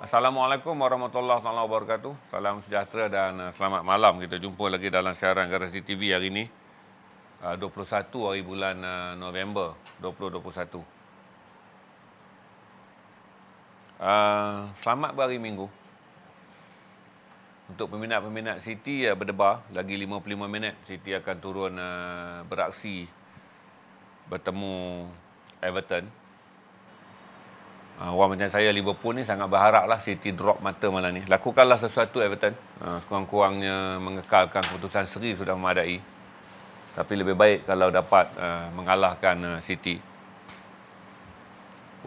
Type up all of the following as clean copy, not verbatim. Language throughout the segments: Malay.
Assalamualaikum warahmatullahi wabarakatuh. Salam sejahtera dan selamat malam. Kita jumpa lagi dalam siaran Garasi TV hari ini, 21 hari bulan November 2021. Selamat berhari Minggu. Untuk peminat-peminat City berdebar, lagi 55 minit City akan turun beraksi bertemu Everton. Orang macam saya, Liverpool ni sangat berharaplah City drop mata malam ni. Lakukanlah sesuatu Everton. Sekurang-kurangnya mengekalkan keputusan seri sudah memadai. Tapi lebih baik kalau dapat mengalahkan City.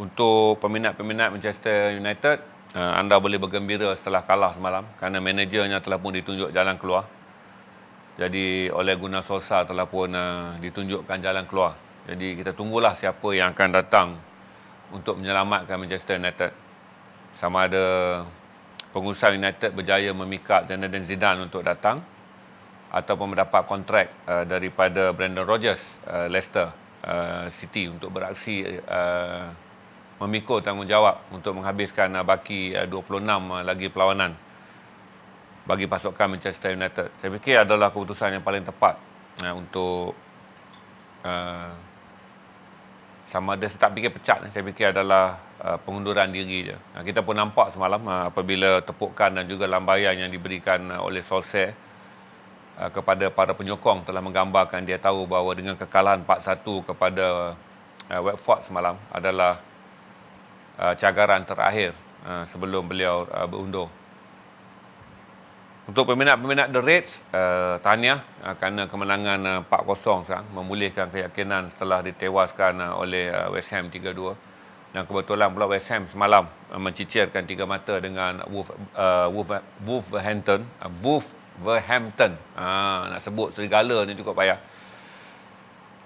Untuk peminat-peminat Manchester United, anda boleh bergembira setelah kalah semalam kerana manajernya telah pun ditunjuk jalan keluar. Jadi Ole Gunnar Solskjaer telah pun ditunjukkan jalan keluar. Jadi kita tunggulah siapa yang akan datang untuk menyelamatkan Manchester United. Sama ada pengurusan United berjaya memikat Zinedine Zidane untuk datang ataupun mendapat kontrak daripada Brendan Rodgers, Leicester City untuk beraksi memikul tanggungjawab untuk menghabiskan baki 26 lagi perlawanan bagi pasukan Manchester United. Saya fikir adalah keputusan yang paling tepat untuk sama ada saya tak fikir pecat, saya fikir adalah pengunduran diri je. Kita pun nampak semalam apabila tepukan dan juga lambaian yang diberikan oleh Solskjaer kepada para penyokong telah menggambarkan dia tahu bahawa dengan kekalahan 4-1 kepada Watford semalam adalah cagaran terakhir sebelum beliau berundur. Untuk peminat-peminat The Reds, tahniah kerana kemenangan 4-0 sekarang, memulihkan keyakinan setelah ditewaskan oleh West Ham 3-2. Dan kebetulan pula West Ham semalam mencicirkan 3 mata dengan Wolverhampton. Nak sebut serigala ni cukup payah.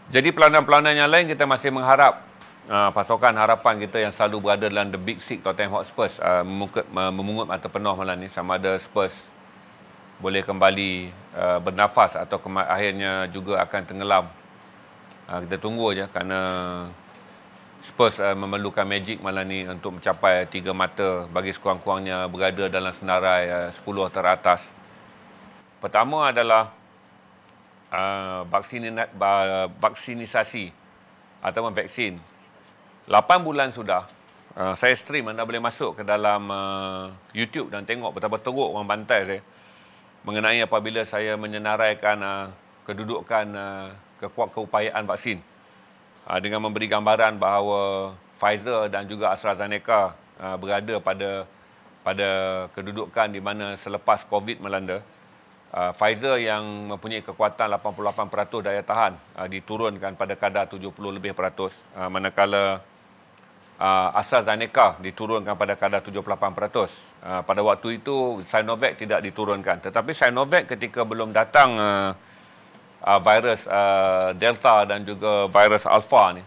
Jadi pelawanan-pelawanan yang lain kita masih mengharap pasukan harapan kita yang selalu berada dalam the Big Six, Tottenham Hotspur, memungut mata penuh malam ni. Sama ada Spurs boleh kembali bernafas atau akhirnya juga akan tenggelam. Kita tunggu je kerana Spurs memerlukan magic malam ni untuk mencapai 3 mata bagi sekurang-kurangnya berada dalam senarai 10 teratas. Pertama adalah vaksinisasi ataupun vaksin. 8 bulan sudah saya stream, anda boleh masuk ke dalam YouTube dan tengok betapa teruk orang bantai saya mengenai apabila saya menyenaraikan kedudukan keupayaan vaksin dengan memberi gambaran bahawa Pfizer dan juga AstraZeneca berada pada kedudukan di mana selepas COVID melanda, Pfizer yang mempunyai kekuatan 88% daya tahan diturunkan pada kadar 70 lebih peratus, manakala AstraZeneca diturunkan pada kadar 78%. Pada waktu itu Sinovac tidak diturunkan. Tetapi Sinovac ketika belum datang virus Delta dan juga virus Alpha ni,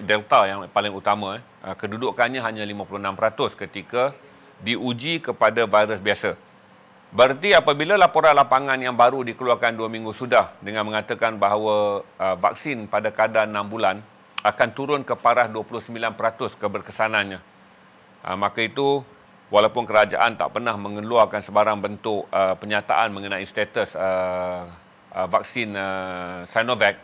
Delta yang paling utama, kedudukannya hanya 56% ketika diuji kepada virus biasa. Berarti apabila laporan lapangan yang baru dikeluarkan 2 minggu sudah dengan mengatakan bahawa vaksin pada kadar 6 bulan akan turun ke parah 29% keberkesanannya. Maka itu, walaupun kerajaan tak pernah mengeluarkan sebarang bentuk penyataan mengenai status vaksin Sinovac,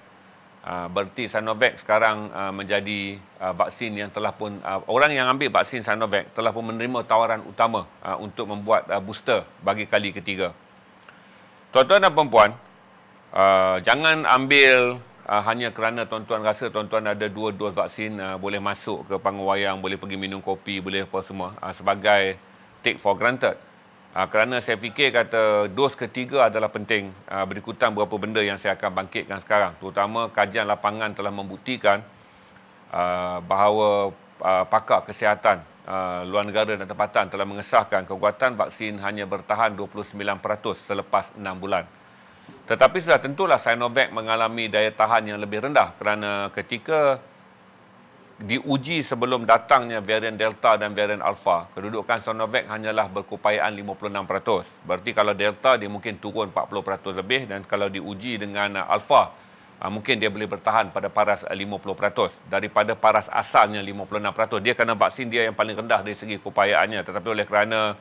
berarti Sinovac sekarang menjadi vaksin yang telah pun, orang yang ambil vaksin Sinovac telah pun menerima tawaran utama untuk membuat booster bagi kali ketiga. Tuan-tuan dan perempuan, jangan ambil hanya kerana tuan-tuan rasa tuan-tuan ada 2 dos vaksin, boleh masuk ke panggung wayang, boleh pergi minum kopi, boleh apa semua, sebagai take for granted. Kerana saya fikir kata dos ketiga adalah penting, berikutan beberapa benda yang saya akan bangkitkan sekarang. Terutama kajian lapangan telah membuktikan bahawa pakar kesihatan luar negara dan tempatan telah mengesahkan kekuatan vaksin hanya bertahan 29% selepas 6 bulan. Tetapi sudah tentulah Sinovac mengalami daya tahan yang lebih rendah kerana ketika diuji sebelum datangnya varian Delta dan varian Alpha, kedudukan Sinovac hanyalah berkeupayaan 56%. Berarti kalau Delta dia mungkin turun 40% lebih, dan kalau diuji dengan Alpha mungkin dia boleh bertahan pada paras 50% daripada paras asalnya 56%. Dia kena vaksin dia yang paling rendah dari segi keupayaannya. Tetapi oleh kerana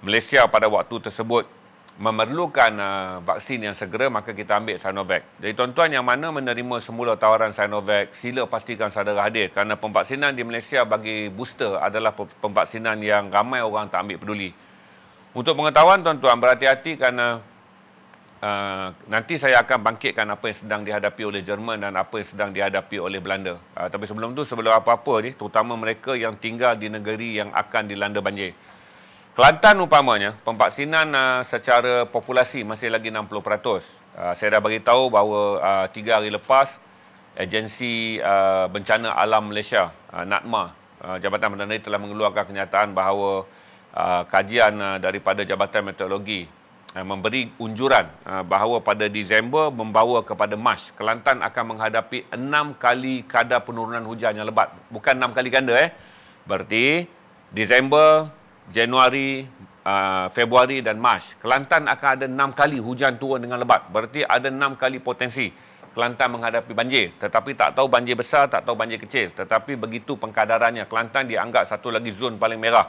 Malaysia pada waktu tersebut memerlukan vaksin yang segera, maka kita ambil Sinovac. Jadi tuan-tuan yang mana menerima semula tawaran Sinovac, sila pastikan saudara hadir. Kerana pemvaksinan di Malaysia bagi booster adalah pemvaksinan yang ramai orang tak ambil peduli. Untuk pengetahuan tuan-tuan, berhati-hati kerana nanti saya akan bangkitkan apa yang sedang dihadapi oleh Jerman dan apa yang sedang dihadapi oleh Belanda. Tapi sebelum tu, sebelum apa-apa ni, terutama mereka yang tinggal di negeri yang akan dilanda banjir. Kelantan umpamanya, pemvaksinan secara populasi masih lagi 60%. Saya dah beritahu bahawa 3 hari lepas, Agensi Bencana Alam Malaysia, NATMA, Jabatan Perdana telah mengeluarkan kenyataan bahawa kajian daripada Jabatan Meteorologi memberi unjuran bahawa pada Disember membawa kepada Mac, Kelantan akan menghadapi 6 kali kadar penurunan hujan yang lebat. Bukan 6 kali ganda. Berarti Disember, Januari, Februari dan Mac, Kelantan akan ada 6 kali hujan turun dengan lebat. Berarti ada 6 kali potensi Kelantan menghadapi banjir. Tetapi tak tahu banjir besar, tak tahu banjir kecil. Tetapi begitu pengkadarannya, Kelantan dianggap satu lagi zon paling merah.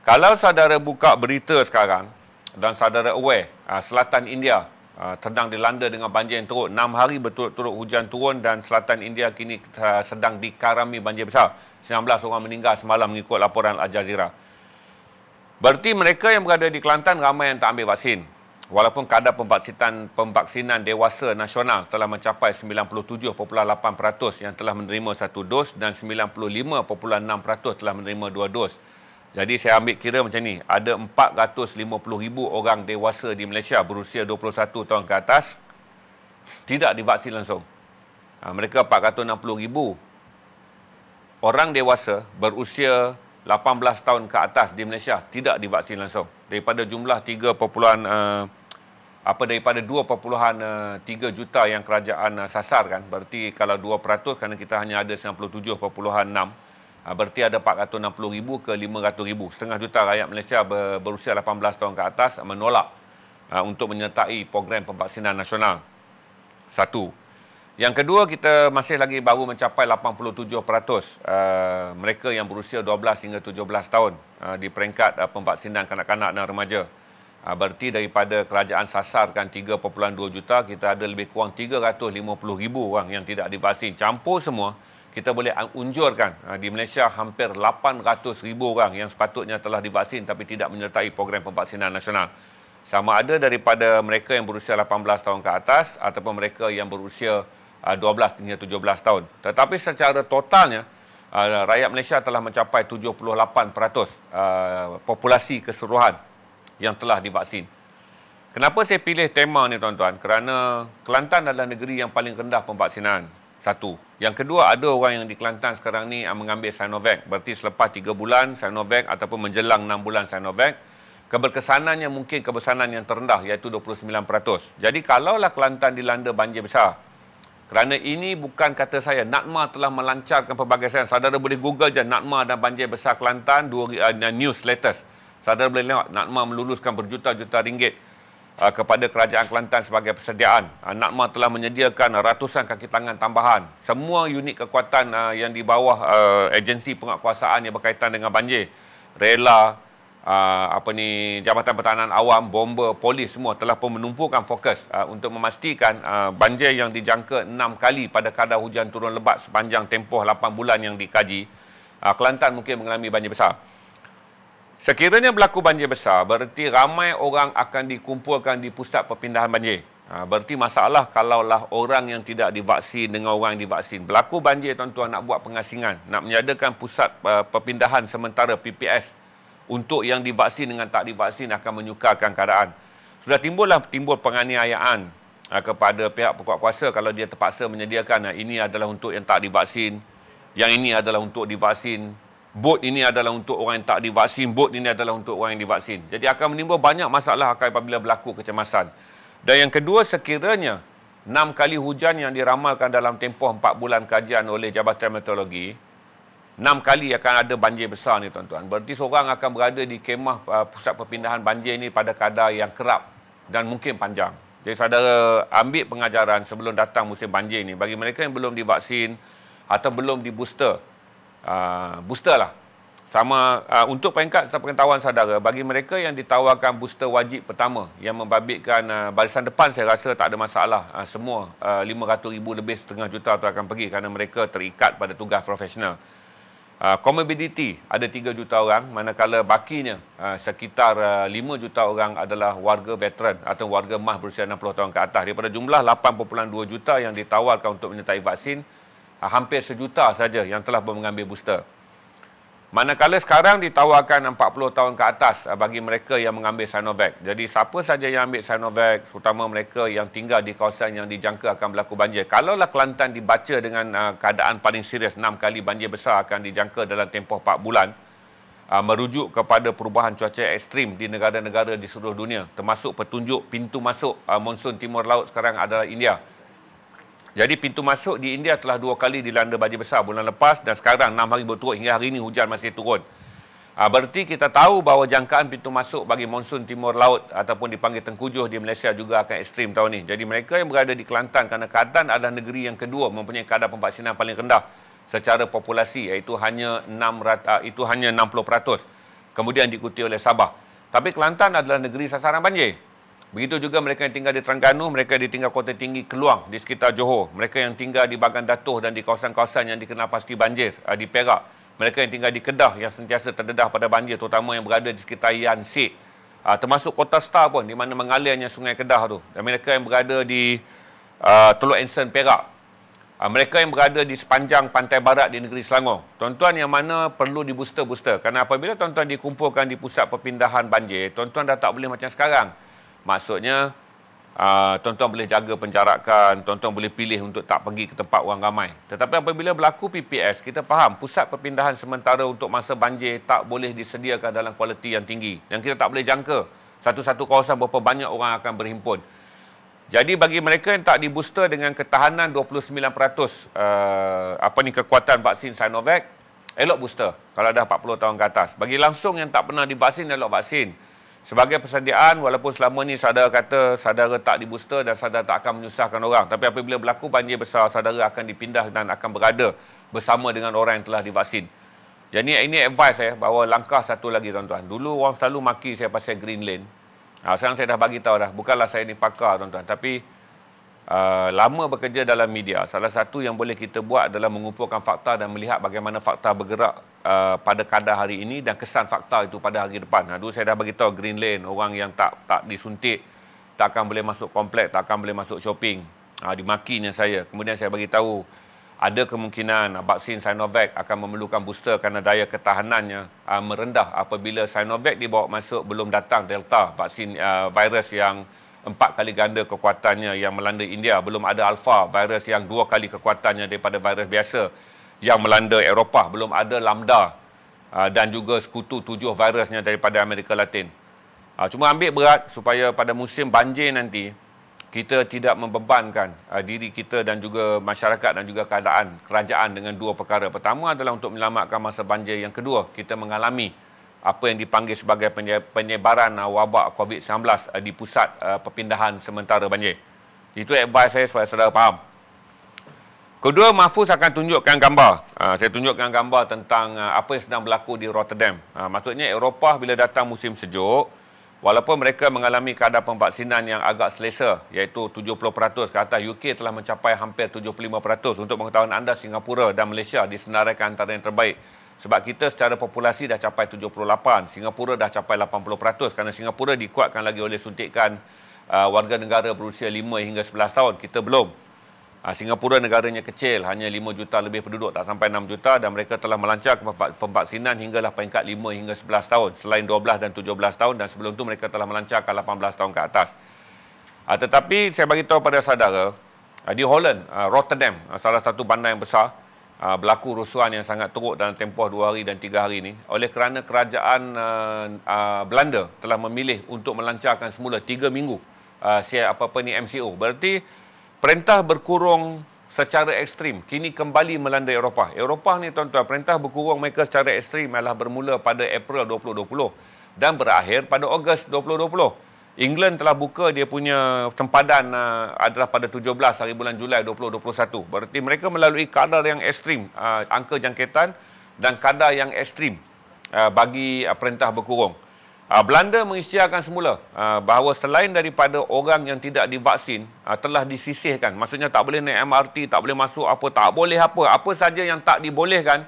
Kalau saudara buka berita sekarang dan saudara aware, selatan India sedang dilanda dengan banjir yang teruk. 6 hari berturut-turut hujan turun dan selatan India kini sedang dikarami banjir besar. 19 orang meninggal semalam mengikut laporan Al Jazeera. Berarti mereka yang berada di Kelantan ramai yang tak ambil vaksin. Walaupun kadar pemvaksinan dewasa nasional telah mencapai 97.8% yang telah menerima 1 dos dan 95.6% telah menerima 2 dos. Jadi saya ambil kira macam ni, ada 450,000 orang dewasa di Malaysia berusia 21 tahun ke atas tidak divaksin langsung. Mereka 460,000 orang dewasa berusia 18 tahun ke atas di Malaysia tidak divaksin langsung. Daripada jumlah 2.3 juta yang kerajaan sasarkan, berarti kalau 2% kerana kita hanya ada 97.6, berarti ada 460,000 ke 500,000. Setengah juta rakyat Malaysia berusia 18 tahun ke atas menolak untuk menyertai program pemvaksinan nasional. Satu. Yang kedua, kita masih lagi baru mencapai 87% mereka yang berusia 12 hingga 17 tahun di peringkat pemvaksinan kanak-kanak dan remaja. Berarti daripada kerajaan sasarkan 3.2 juta, kita ada lebih kurang 350,000 orang yang tidak divaksin. Campur semua, kita boleh unjurkan di Malaysia hampir 800,000 orang yang sepatutnya telah divaksin tapi tidak menyertai program pemvaksinan nasional. Sama ada daripada mereka yang berusia 18 tahun ke atas ataupun mereka yang berusia 12 hingga 17 tahun. Tetapi secara totalnya, rakyat Malaysia telah mencapai 78% populasi keseluruhan yang telah divaksin. Kenapa saya pilih tema ni tuan-tuan? Kerana Kelantan adalah negeri yang paling rendah pemvaksinan. Satu. Yang kedua, ada orang yang di Kelantan sekarang ni mengambil Sinovac. Berarti selepas 3 bulan Sinovac ataupun menjelang 6 bulan Sinovac, keberkesanannya mungkin keberkesanan yang terendah iaitu 29%. Jadi kalaulah Kelantan dilanda banjir besar, kerana ini bukan kata saya, NATMA telah melancarkan pelbagai sains. Saudara boleh Google je NATMA dan banjir besar Kelantan, news latest. Saudara boleh lihat NATMA meluluskan berjuta-juta ringgit kepada kerajaan Kelantan sebagai persediaan. NATMA telah menyediakan ratusan kaki tangan tambahan. Semua unit kekuatan yang di bawah agensi penguatkuasaan yang berkaitan dengan banjir, rela, Jabatan Pertahanan Awam, bomber, polis semua telah pun menumpukan fokus untuk memastikan banjir yang dijangka 6 kali pada kadar hujan turun lebat sepanjang tempoh 8 bulan yang dikaji, Kelantan mungkin mengalami banjir besar. Sekiranya berlaku banjir besar, berarti ramai orang akan dikumpulkan di pusat perpindahan banjir. Berarti masalah kalaulah orang yang tidak divaksin dengan orang yang divaksin. Berlaku banjir tuan-tuan, nak buat pengasingan, nak menyediakan pusat perpindahan sementara PPS untuk yang divaksin dengan tak divaksin akan menyukarkan keadaan. Sudah timbul penganiayaan kepada pihak penguatkuasa kalau dia terpaksa menyediakan ini adalah untuk yang tak divaksin, yang ini adalah untuk divaksin, bot ini adalah untuk orang yang tak divaksin, bot ini adalah untuk orang yang divaksin. Jadi akan menimbul banyak masalah apabila berlaku kecemasan. Dan yang kedua, sekiranya 6 kali hujan yang diramalkan dalam tempoh 4 bulan kajian oleh Jabatan Meteorologi, 6 kali akan ada banjir besar ni tuan-tuan. Berarti seorang akan berada di kemah pusat perpindahan banjir ni pada kadar yang kerap dan mungkin panjang. Jadi saudara ambil pengajaran sebelum datang musim banjir ni. Bagi mereka yang belum divaksin atau belum di booster, booster lah. Sama untuk peringkat serta pengetahuan saudara, bagi mereka yang ditawarkan booster wajib pertama yang membabitkan barisan depan, saya rasa tak ada masalah. Semua 500,000 lebih setengah juta tu akan pergi kerana mereka terikat pada tugas profesional. Comorbidity ada 3 juta orang, manakala bakinya sekitar 5 juta orang adalah warga veteran atau warga emas berusia 60 tahun ke atas. Daripada jumlah 8.2 juta yang ditawarkan untuk menyertai vaksin, hampir 1 juta saja yang telah mengambil booster. Manakala sekarang ditawarkan 40 tahun ke atas bagi mereka yang mengambil Sinovac. Jadi siapa saja yang ambil Sinovac, terutama mereka yang tinggal di kawasan yang dijangka akan berlaku banjir. Kalaulah Kelantan dibaca dengan keadaan paling serius, 6 kali banjir besar akan dijangka dalam tempoh 4 bulan, merujuk kepada perubahan cuaca ekstrim di negara-negara di seluruh dunia, termasuk petunjuk pintu masuk monsun timur laut sekarang adalah India. Jadi pintu masuk di India telah 2 kali dilanda banjir besar bulan lepas dan sekarang 6 hari berturut hingga hari ini hujan masih turun. Berarti kita tahu bahawa jangkaan pintu masuk bagi monsun timur laut ataupun dipanggil Tengkujuh di Malaysia juga akan ekstrim tahun ini. Jadi mereka yang berada di Kelantan, kerana Kelantan adalah negeri yang kedua mempunyai kadar pemvaksinan paling rendah secara populasi, iaitu hanya 60%. Kemudian diikuti oleh Sabah. Tapi Kelantan adalah negeri sasaran banjir. Begitu juga mereka yang tinggal di Terengganu, mereka di tinggal Kota Tinggi Keluang di sekitar Johor, mereka yang tinggal di Bagan Datoh dan di kawasan-kawasan yang dikenal pasti banjir di Perak, mereka yang tinggal di Kedah yang sentiasa terdedah pada banjir, terutama yang berada di sekitar Yan Sik, termasuk Kota Star pun di mana mengalirnya Sungai Kedah tu, dan mereka yang berada di Teluk Ensen Perak, mereka yang berada di sepanjang pantai barat di negeri Selangor. Tuan-tuan yang mana perlu di booster-booster, kerana apabila tuan-tuan dikumpulkan di pusat perpindahan banjir, tuan-tuan dah tak boleh macam sekarang. Maksudnya, tuan-tuan boleh jaga penjarakan, tuan-tuan boleh pilih untuk tak pergi ke tempat orang ramai. Tetapi apabila berlaku PPS, kita faham pusat perpindahan sementara untuk masa banjir tak boleh disediakan dalam kualiti yang tinggi. Dan kita tak boleh jangka satu-satu kawasan berapa banyak orang akan berhimpun. Jadi bagi mereka yang tak di-booster dengan ketahanan 29% kekuatan vaksin Sinovac, elok booster kalau dah 40 tahun ke atas. Bagi langsung yang tak pernah divaksin, elok vaksin. Sebagai persediaan, walaupun selama ni saudara kata saudara tak di booster dan saudara tak akan menyusahkan orang. Tapi apabila berlaku banjir besar, saudara akan dipindah dan akan berada bersama dengan orang yang telah divaksin. Jadi ini advice bahawa langkah satu lagi tuan-tuan. Dulu orang selalu maki saya pasal Green Lane. Sekarang saya dah bagi tahu dah. Bukanlah saya ni pakar tuan-tuan. Tapi lama bekerja dalam media, salah satu yang boleh kita buat adalah mengumpulkan fakta dan melihat bagaimana fakta bergerak pada kadar hari ini dan kesan fakta itu pada hari depan. Dulu saya dah beritahu Green Lane, orang yang tak disuntik tak akan boleh masuk komplek, tak akan boleh masuk shopping. Dimakinya saya. Kemudian saya beritahu ada kemungkinan vaksin Sinovac akan memerlukan booster kerana daya ketahanannya merendah apabila Sinovac dibawa masuk belum datang Delta, vaksin virus yang 4 kali ganda kekuatannya yang melanda India. Belum ada Alpha, virus yang 2 kali kekuatannya daripada virus biasa yang melanda Eropah. Belum ada Lambda dan juga sekutu 7 virusnya daripada Amerika Latin. Cuma ambil berat supaya pada musim banjir nanti, kita tidak membebankan diri kita dan juga masyarakat dan juga keadaan kerajaan dengan 2 perkara. Pertama adalah untuk menyelamatkan masa banjir. Yang kedua, kita mengalami apa yang dipanggil sebagai penyebaran wabak COVID-19 di pusat perpindahan sementara banjir. Itu advice saya supaya saudara faham. Kedua, Mahfuz akan tunjukkan gambar. Saya tunjukkan gambar tentang apa yang sedang berlaku di Rotterdam. Maksudnya Eropah bila datang musim sejuk, walaupun mereka mengalami kadar pemvaksinan yang agak selesa, iaitu 70% ke atas, UK telah mencapai hampir 75%. Untuk pengetahuan anda, Singapura dan Malaysia disenaraikan antara yang terbaik. Sebab kita secara populasi dah capai 78, Singapura dah capai 80% kerana Singapura dikuatkan lagi oleh suntikan warga negara berusia 5 hingga 11 tahun. Kita belum. Singapura negaranya kecil, hanya 5 juta lebih penduduk, tak sampai 6 juta dan mereka telah melancarkan pemvaksinan hinggalah peringkat 5 hingga 11 tahun. Selain 12 dan 17 tahun dan sebelum itu mereka telah melancarkan 18 tahun ke atas. Tetapi saya bagi tahu pada saudara, di Holland, Rotterdam, salah satu bandar yang besar, berlaku rusuhan yang sangat teruk dalam tempoh 2 hari dan 3 hari ini oleh kerana kerajaan Belanda telah memilih untuk melancarkan semula 3 minggu MCO. Berarti perintah berkurung secara ekstrim kini kembali melanda Eropah. Eropah ni tuan-tuan, perintah berkurung mereka secara ekstrim adalah bermula pada April 2020 dan berakhir pada Ogos 2020. England telah buka dia punya sempadan adalah pada 17 hari bulan Julai 2021. Berarti mereka melalui kadar yang ekstrim angka jangkitan dan kadar yang ekstrim bagi perintah berkurung. Belanda mengisytiharkan semula bahawa selain daripada orang yang tidak divaksin telah disisihkan. Maksudnya tak boleh naik MRT, tak boleh masuk apa, tak boleh apa. Apa saja yang tak dibolehkan,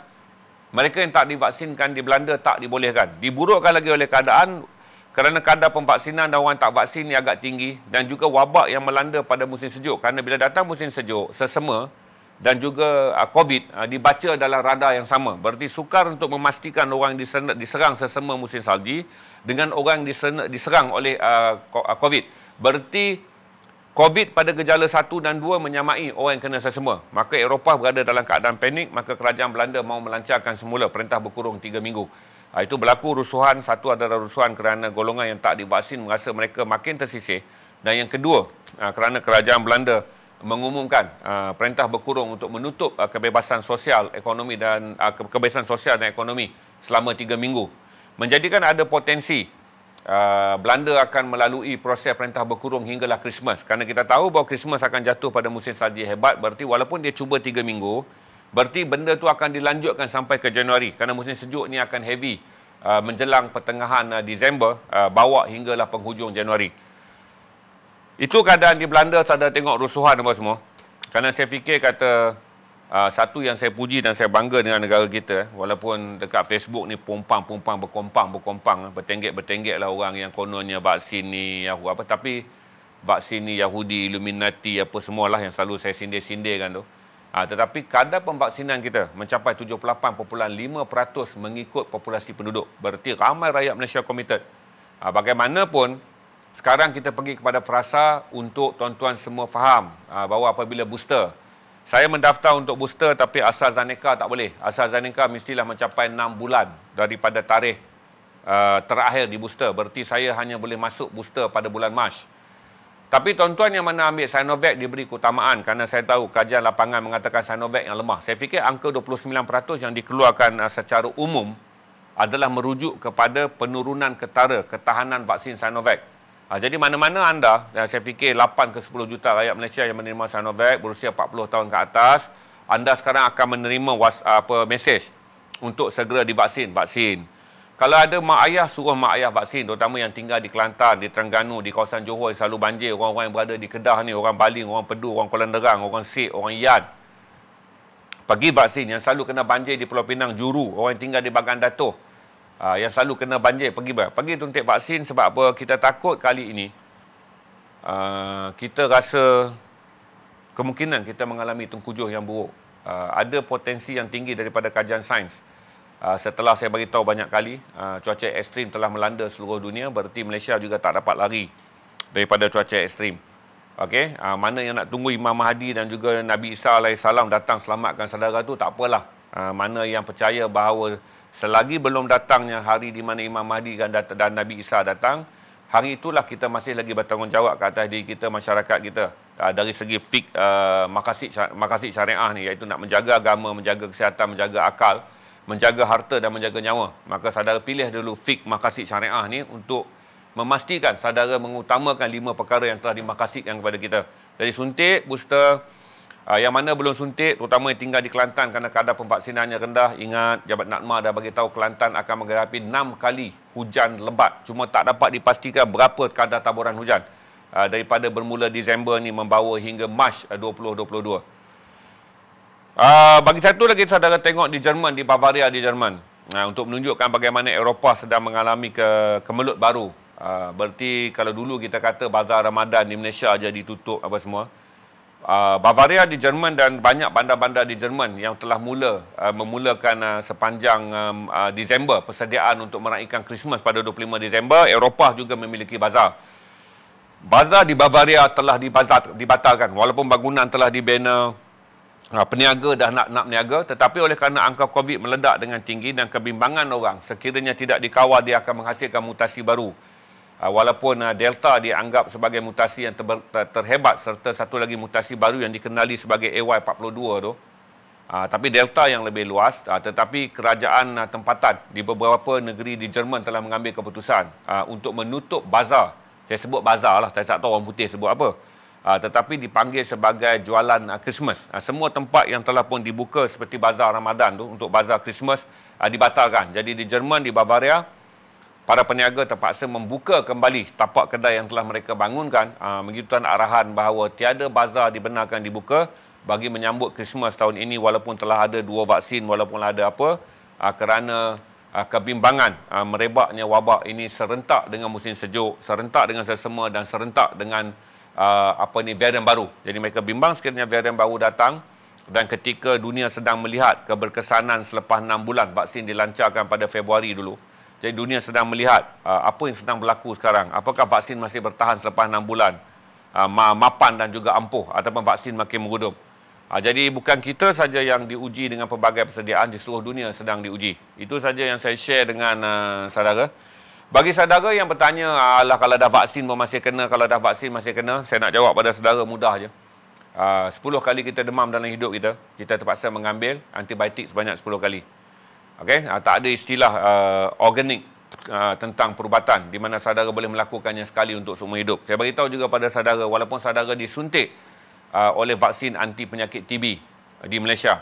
mereka yang tak divaksinkan di Belanda tak dibolehkan. Diburukkan lagi oleh keadaan kerana kadar pemvaksinan dan orang tak vaksin ni agak tinggi dan juga wabak yang melanda pada musim sejuk. Kerana bila datang musim sejuk, sesama dan juga COVID dibaca dalam radar yang sama. Berarti sukar untuk memastikan orang diserang sesama musim salji dengan orang diserang oleh COVID. Berarti COVID pada gejala 1 dan 2 menyamai orang yang kena sesama. Maka Eropah berada dalam keadaan panik, maka kerajaan Belanda mahu melancarkan semula perintah berkurung 3 minggu. Itu berlaku rusuhan. Satu adalah rusuhan kerana golongan yang tak divaksin merasa mereka makin tersisih. Dan yang kedua, kerana kerajaan Belanda mengumumkan perintah berkurung untuk menutup kebebasan sosial, ekonomi dan kebebasan sosial dan ekonomi selama 3 minggu. Menjadikan ada potensi Belanda akan melalui proses perintah berkurung hinggalah Christmas. Kerana kita tahu bahawa Christmas akan jatuh pada musim salji hebat. Berarti walaupun dia cuba 3 minggu, berarti benda tu akan dilanjutkan sampai ke Januari. Kerana musim sejuk ni akan heavy menjelang pertengahan Disember, bawa hinggalah penghujung Januari. Itu keadaan di Belanda. Saya dah tengok rusuhan apa semua. Kerana saya fikir kata satu yang saya puji dan saya bangga dengan negara kita, walaupun dekat Facebook ni berkompang, bertenggek lah orang yang kononnya vaksin ni apa, tapi vaksin ni Yahudi, Illuminati apa semualah yang selalu saya sindir-sindirkan tu. Tetapi kadar pemvaksinan kita mencapai 78.5% mengikut populasi penduduk. Berarti ramai rakyat Malaysia komited. Bagaimanapun, sekarang kita pergi kepada frasa untuk tuan-tuan semua faham bahawa apabila booster, saya mendaftar untuk booster tapi AstraZeneca tak boleh. AstraZeneca mestilah mencapai 6 bulan daripada tarikh terakhir di booster. Berarti saya hanya boleh masuk booster pada bulan Mac. Tapi tuan-tuan yang mana ambil Sinovac diberi keutamaan kerana saya tahu kajian lapangan mengatakan Sinovac yang lemah. Saya fikir angka 29% yang dikeluarkan secara umum adalah merujuk kepada penurunan ketara ketahanan vaksin Sinovac. Jadi mana-mana anda, dan saya fikir 8 ke 10 juta rakyat Malaysia yang menerima Sinovac berusia 40 tahun ke atas, anda sekarang akan menerima mesej untuk segera divaksin. Kalau ada mak ayah, suruh mak ayah vaksin, terutama yang tinggal di Kelantan, di Terengganu, di kawasan Johor yang selalu banjir, orang-orang yang berada di Kedah ni, orang Baling, orang Pedu, orang Kuala Nerang, orang Sik, orang Yan. Pergi vaksin. Yang selalu kena banjir di Pulau Pinang, Juru, orang yang tinggal di Bagan Datoh, yang selalu kena banjir, pergi tuntik vaksin. Sebab apa? Kita takut kali ini kita rasa kemungkinan kita mengalami tengkujuh yang buruk. Ada potensi yang tinggi daripada kajian sains. Setelah saya beritahu banyak kali, cuaca ekstrim telah melanda seluruh dunia, berarti Malaysia juga tak dapat lari daripada cuaca ekstrim. Okey, mana yang nak tunggu Imam Mahdi dan juga Nabi Isa AS datang selamatkan saudara tu, tak apalah. Mana yang percaya bahawa selagi belum datangnya hari di mana Imam Mahdi dan Nabi Isa datang, hari itulah kita masih lagi bertanggungjawab ke atas diri kita, masyarakat kita. Dari segi fik makasih syariah ni, iaitu nak menjaga agama, menjaga kesihatan, menjaga akal, menjaga harta dan menjaga nyawa. Maka saudara pilih dulu fik makasih syariah ni untuk memastikan saudara mengutamakan 5 perkara yang telah dimakasihkan kepada kita. Jadi suntik, booster, yang mana belum suntik, terutama yang tinggal di Kelantan kerana kadar pemvaksinannya rendah, ingat Jabat Natma dah bagi tahu Kelantan akan menghadapi 6 kali hujan lebat. Cuma tak dapat dipastikan berapa kadar taburan hujan daripada bermula Disember ni membawa hingga Mac 2022. Bagi satu lagi saudara tengok di Jerman, di Bavaria di Jerman, untuk menunjukkan bagaimana Eropah sedang mengalami kemelut baru. Berarti kalau dulu kita kata bazar Ramadan di Malaysia aja ditutup apa semua, Bavaria di Jerman dan banyak bandar-bandar di Jerman yang telah memulakan sepanjang Disember persediaan untuk meraihkan Christmas pada 25 Disember. Eropah juga memiliki bazar. Bazar di Bavaria telah dibatalkan walaupun bangunan telah dibina, peniaga dah nak meniaga, tetapi oleh kerana angka COVID meledak dengan tinggi dan kebimbangan orang, sekiranya tidak dikawal dia akan menghasilkan mutasi baru. Walaupun Delta dianggap sebagai mutasi yang terhebat, serta satu lagi mutasi baru yang dikenali sebagai AY42 tu, tapi Delta yang lebih luas, tetapi kerajaan tempatan di beberapa negeri di Jerman telah mengambil keputusan untuk menutup bazar Saya sebut bazar lah, saya tak tahu orang putih sebut apa. Tetapi dipanggil sebagai jualan Christmas. Semua tempat yang telah pun dibuka seperti bazar Ramadan tu untuk bazar Christmas dibatalkan. Jadi di Jerman, di Bavaria, para peniaga terpaksa membuka kembali tapak kedai yang telah mereka bangunkan mengikutkan arahan bahawa tiada bazar dibenarkan dibuka bagi menyambut Christmas tahun ini walaupun telah ada 2 vaksin, walaupun ada apa, kerana kebimbangan merebaknya wabak ini serentak dengan musim sejuk, serentak dengan sesama dan serentak dengan varian baru. Jadi mereka bimbang sekiranya varian baru datang, dan ketika dunia sedang melihat keberkesanan selepas 6 bulan vaksin dilancarkan pada Februari dulu. Jadi dunia sedang melihat apa yang sedang berlaku sekarang. Apakah vaksin masih bertahan selepas 6 bulan? Mapan dan juga ampuh ataupun vaksin makin meredup. Jadi bukan kita saja yang diuji dengan pelbagai persediaan, di seluruh dunia sedang diuji. Itu saja yang saya share dengan saudara. Bagi saudara yang bertanya, alah kalau dah vaksin pun masih kena, kalau dah vaksin masih kena, saya nak jawab pada saudara mudah je. 10 kali kita demam dalam hidup kita, kita terpaksa mengambil antibiotik sebanyak 10 kali. Okay? Tak ada istilah organik tentang perubatan di mana saudara boleh melakukannya sekali untuk seumur hidup. Saya beritahu juga pada saudara, walaupun saudara disuntik oleh vaksin anti penyakit TB di Malaysia,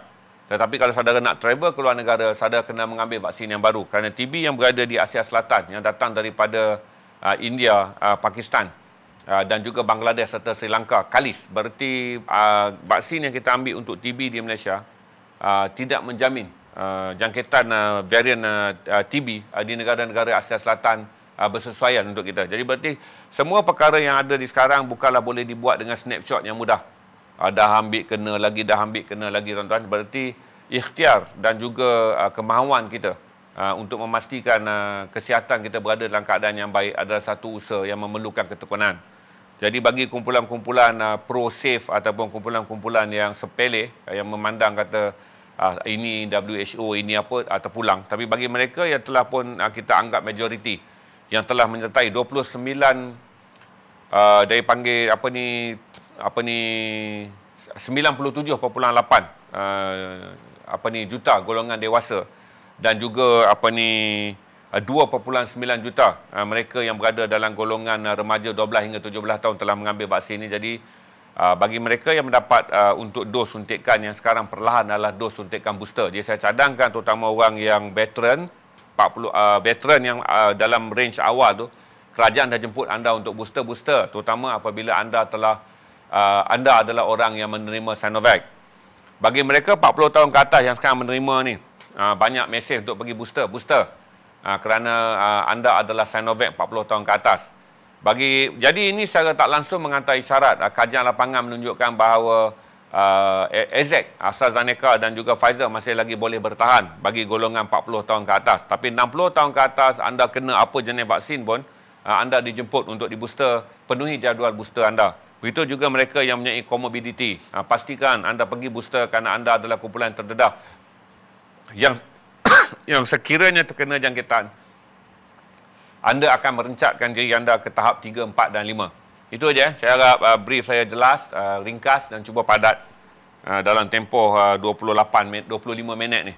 tetapi kalau saudara nak travel ke luar negara, saudara kena mengambil vaksin yang baru. Kerana TB yang berada di Asia Selatan, yang datang daripada India, Pakistan dan juga Bangladesh serta Sri Lanka, kalis. Berarti vaksin yang kita ambil untuk TB di Malaysia tidak menjamin jangkitan varian TB di negara-negara Asia Selatan bersesuaian untuk kita. Jadi berarti semua perkara yang ada di sekarang bukanlah boleh dibuat dengan snapshot yang mudah. Dah ambil kena lagi, dah ambil kena lagi, tuan-tuan. Berarti ikhtiar dan juga kemahuan kita untuk memastikan kesihatan kita berada dalam keadaan yang baik adalah satu usaha yang memerlukan ketekunan. Jadi bagi kumpulan-kumpulan pro-safe ataupun kumpulan-kumpulan yang sepele, yang memandang kata ini WHO, ini apa, terpulang. Tapi bagi mereka yang telah pun kita anggap majoriti, yang telah menyertai 29 dari panggil 97.8 juta golongan dewasa, dan juga 2.9 juta mereka yang berada dalam golongan remaja 12 hingga 17 tahun telah mengambil vaksin ini. Jadi bagi mereka yang mendapat untuk dos suntikan yang sekarang perlahan adalah dos suntikan booster. Jadi saya cadangkan terutama orang yang veteran, veteran yang dalam range awal tu, kerajaan dah jemput anda untuk booster-booster, terutama apabila anda adalah orang yang menerima Sinovac. Bagi mereka 40 tahun ke atas yang sekarang menerima ni, banyak mesej untuk pergi booster, kerana anda adalah Sinovac 40 tahun ke atas. Jadi ini secara tak langsung menghantar isyarat. Kajian lapangan menunjukkan bahawa AZ, AstraZeneca dan juga Pfizer masih lagi boleh bertahan bagi golongan 40 tahun ke atas. Tapi 60 tahun ke atas, anda kena apa jenis vaksin pun, anda dijemput untuk di-booster, penuhi jadual booster anda. Begitu juga mereka yang mempunyai comorbidity. Pastikan anda pergi booster kerana anda adalah kumpulan terdedah yang sekiranya terkena jangkitan, anda akan merencatkan diri anda ke tahap 3, 4 dan 5. Itu saja. Saya harap brief saya jelas, ringkas dan cuba padat dalam tempoh 25 minit ni.